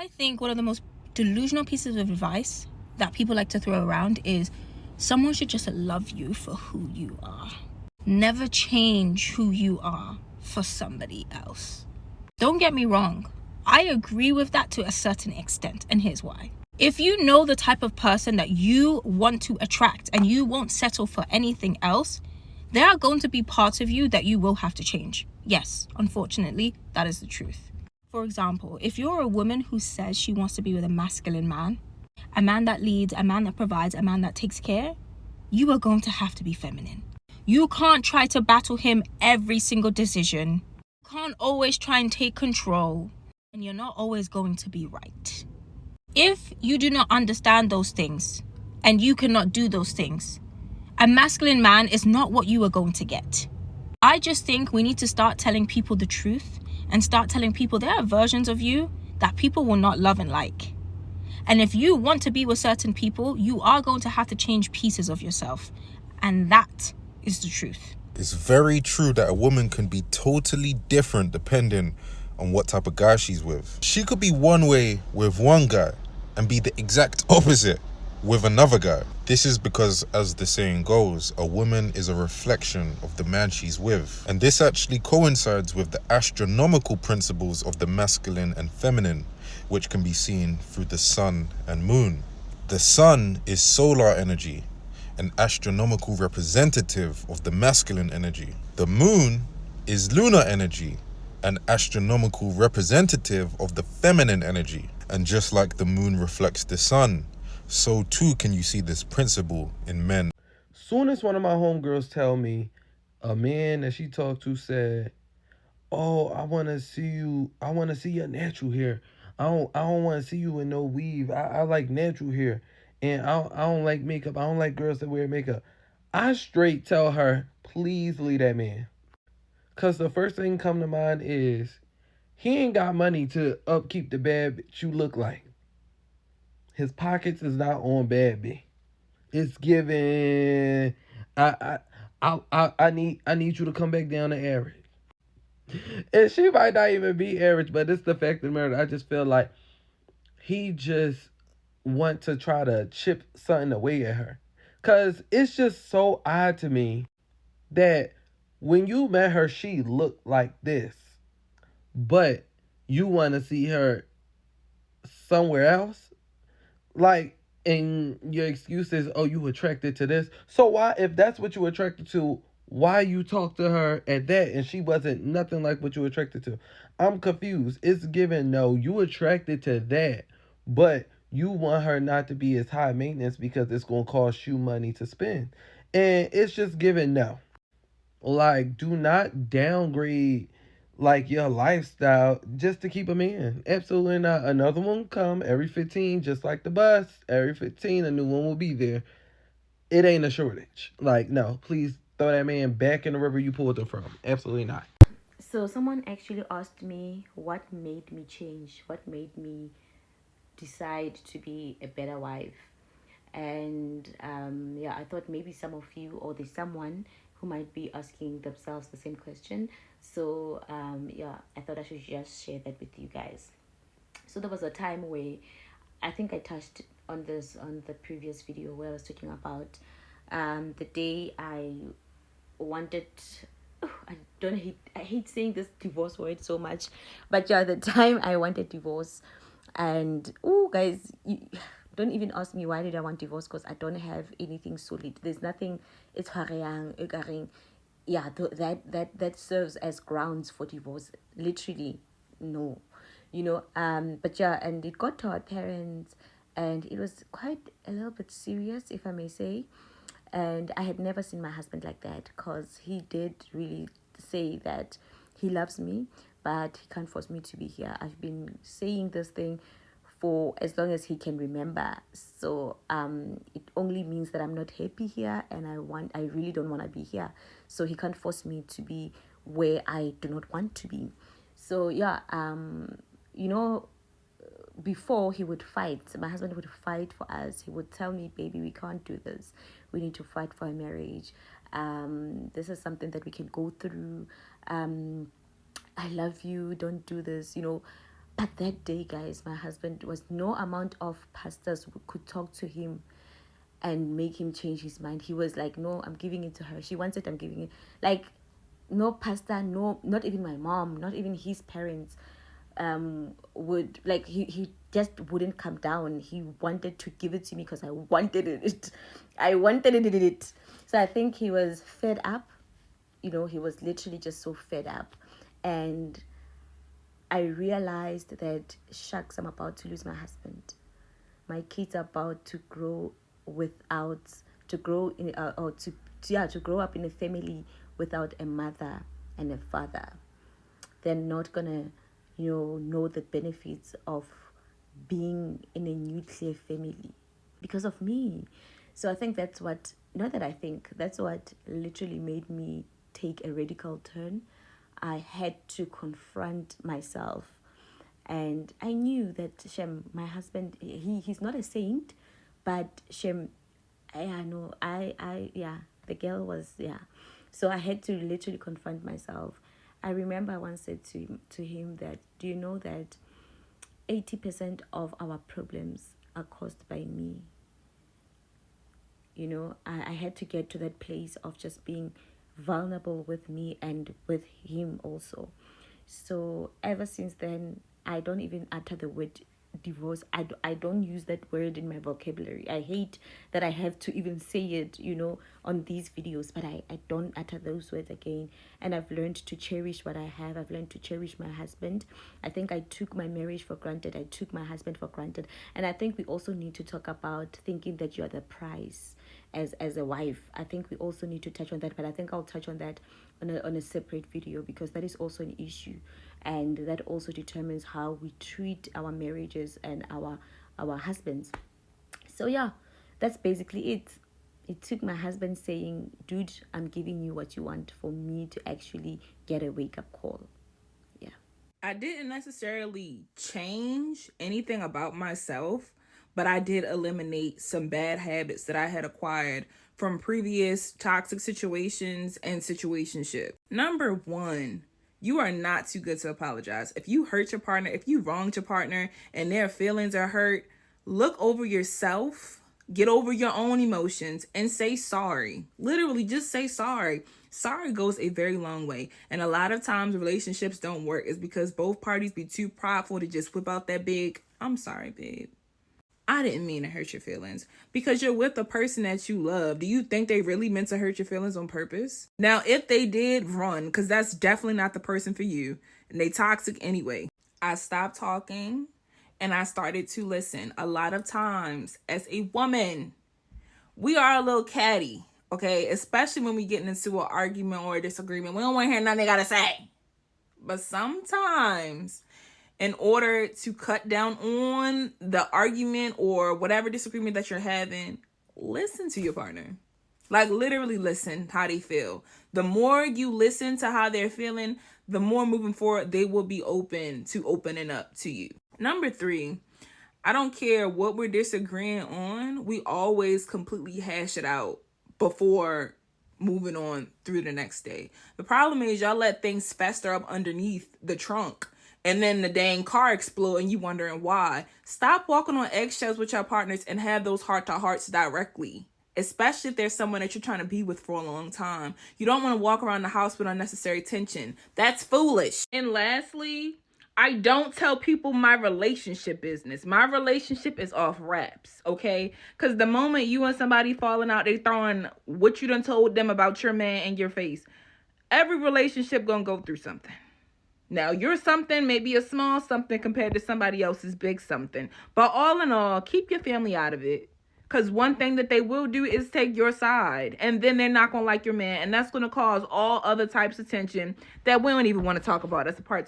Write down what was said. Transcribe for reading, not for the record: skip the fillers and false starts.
I think one of the most delusional pieces of advice that people like to throw around is someone should just love you for who you are. Never change who you are for somebody else. Don't get me wrong. I agree with that to a certain extent, and here's why. If you know the type of person that you want to attract and you won't settle for anything else, there are going to be parts of you that you will have to change. Yes, unfortunately, that is the truth. For example, if you're a woman who says she wants to be with a masculine man, a man that leads, a man that provides, a man that takes care, you are going to have to be feminine. You can't try to battle him every single decision. You can't always try and take control. And you're not always going to be right. If you do not understand those things and you cannot do those things, a masculine man is not what you are going to get. I just think we need to start telling people the truth and start telling people there are versions of you that people will not love and like. And if you want to be with certain people, you are going to have to change pieces of yourself. And that is the truth. It's very true that a woman can be totally different depending on what type of guy she's with. She could be one way with one guy and be the exact opposite with another guy. This is because, as the saying goes, a woman is a reflection of the man she's with. And this actually coincides with the astronomical principles of the masculine and feminine, which can be seen through the sun and moon. The sun is solar energy, an astronomical representative of the masculine energy. The moon is lunar energy, an astronomical representative of the feminine energy. And just like the moon reflects the sun, so too can you see this principle in men. Soon as one of my homegirls tell me a man that she talked to said, "Oh, I want to see you. I want to see your natural hair. I don't want to see you in no weave. I like natural hair, and I don't like makeup. I don't like girls that wear makeup." I straight tell her, please leave that man, cause the first thing come to mind is he ain't got money to upkeep the bad bitch you look like. His pockets is not on bad bitch. It's given. I need you to come back down to average. And she might not even be average, but it's the fact of the matter. I just feel like he just want to try to chip something away at her. Cause it's just so odd to me that when you met her, she looked like this. But you want to see her somewhere else? Like, and your excuse is, oh, you attracted to this. So why, if that's what you were attracted to, why you talk to her at that and she wasn't nothing like what you were attracted to? I'm confused. It's given no, you attracted to that, but you want her not to be as high maintenance because it's gonna cost you money to spend. And it's just given no. Like, do not downgrade like your lifestyle just to keep a man. Absolutely not. Another one come every 15, just like the bus. Every 15, a new one will be there. It ain't a shortage. Like, no, please throw that man back in the river you pulled him from. Absolutely not. So someone actually asked me what made me change, what made me decide to be a better wife. And yeah, I thought maybe some of you or there's someone who might be asking themselves the same question. So yeah, I thought I should just share that with you guys. So there was a time where I think I touched on this on the previous video where I was talking about the day I wanted. Oh, I hate saying this divorce word so much, but yeah, the time I wanted divorce. And oh guys, don't even ask me why did I want divorce, because I don't have anything solid. There's nothing. It's yeah, that serves as grounds for divorce. Literally, no, but yeah, and it got to our parents, and it was quite a little bit serious, if I may say. And I had never seen my husband like that, because he did really say that he loves me, but he can't force me to be here. I've been saying this thing for as long as he can remember. So it only means that I'm not happy here, and I really don't want to be here. So he can't force me to be where I do not want to be. So yeah, before he would fight, my husband would fight for us. He would tell me, baby, we can't do this. We need to fight for a marriage. This is something that we can go through. I love you. Don't do this. But that day, guys, my husband was no amount of pastors who could talk to him and make him change his mind. He was like, no, I'm giving it to her. She wants it, I'm giving it. Like, no pastor, no, not even my mom, not even his parents would, like, he just wouldn't come down. He wanted to give it to me because I wanted it. I wanted it. So I think he was fed up. You know, he was literally just so fed up. And I realized that, shucks, I'm about to lose my husband. My kids are about to grow to grow up in a family without a mother and a father. They're not gonna, know the benefits of being in a nuclear family because of me. So I think that's what literally made me take a radical turn. I had to confront myself. And I knew that Shem, my husband, he's not a saint, but Shem, the girl was, So I had to literally confront myself. I remember I once said to him that, do you know that 80% of our problems are caused by me? You know, I had to get to that place of just being vulnerable with me and with him also. So ever since then, I don't even utter the word divorce. I don't use that word in my vocabulary. I hate that I have to even say it, on these videos, but I don't utter those words again. And I've learned to cherish what I have. I've learned to cherish my husband. I think I took my marriage for granted. I took my husband for granted. And I think we also need to talk about thinking that you're the prize as a wife. I think we also need to touch on that, but I think I'll touch on that on a separate video, because that is also an issue, and that also determines how we treat our marriages and our husbands. So yeah, that's basically it. It took my husband saying, dude, I'm giving you what you want, for me to actually get a wake-up call. Yeah. I didn't necessarily change anything about myself, but I did eliminate some bad habits that I had acquired from previous toxic situations and situationship. Number 1, you are not too good to apologize. If you hurt your partner, if you wronged your partner and their feelings are hurt, look over yourself, get over your own emotions, and say sorry. Literally, just say sorry. Sorry goes a very long way. And a lot of times relationships don't work is because both parties be too prideful to just whip out that big, I'm sorry, babe, I didn't mean to hurt your feelings, because you're with a person that you love. Do you think they really meant to hurt your feelings on purpose? Now, if they did, run, because that's definitely not the person for you, and they toxic anyway. I stopped talking and I started to listen. A lot of times as a woman, we are a little catty, okay? Especially when we get into an argument or a disagreement. We don't want to hear nothing they got to say. But sometimes, in order to cut down on the argument or whatever disagreement that you're having, listen to your partner. Like, literally listen how they feel. The more you listen to how they're feeling, the more moving forward they will be open to opening up to you. Number 3, I don't care what we're disagreeing on, we always completely hash it out before moving on through the next day. The problem is y'all let things fester up underneath the trunk, and then the dang car explode and you wondering why. Stop walking on eggshells with your partners and have those heart-to-hearts directly. Especially if there's someone that you're trying to be with for a long time. You don't want to walk around the house with unnecessary tension. That's foolish. And lastly, I don't tell people my relationship business. My relationship is off wraps, okay? Because the moment you and somebody falling out, they throwing what you done told them about your man in your face. Every relationship gonna go through something. Now, your something may be a small something compared to somebody else's big something. But all in all, keep your family out of it. Because one thing that they will do is take your side. And then they're not going to like your man. And that's going to cause all other types of tension that we don't even want to talk about as a part.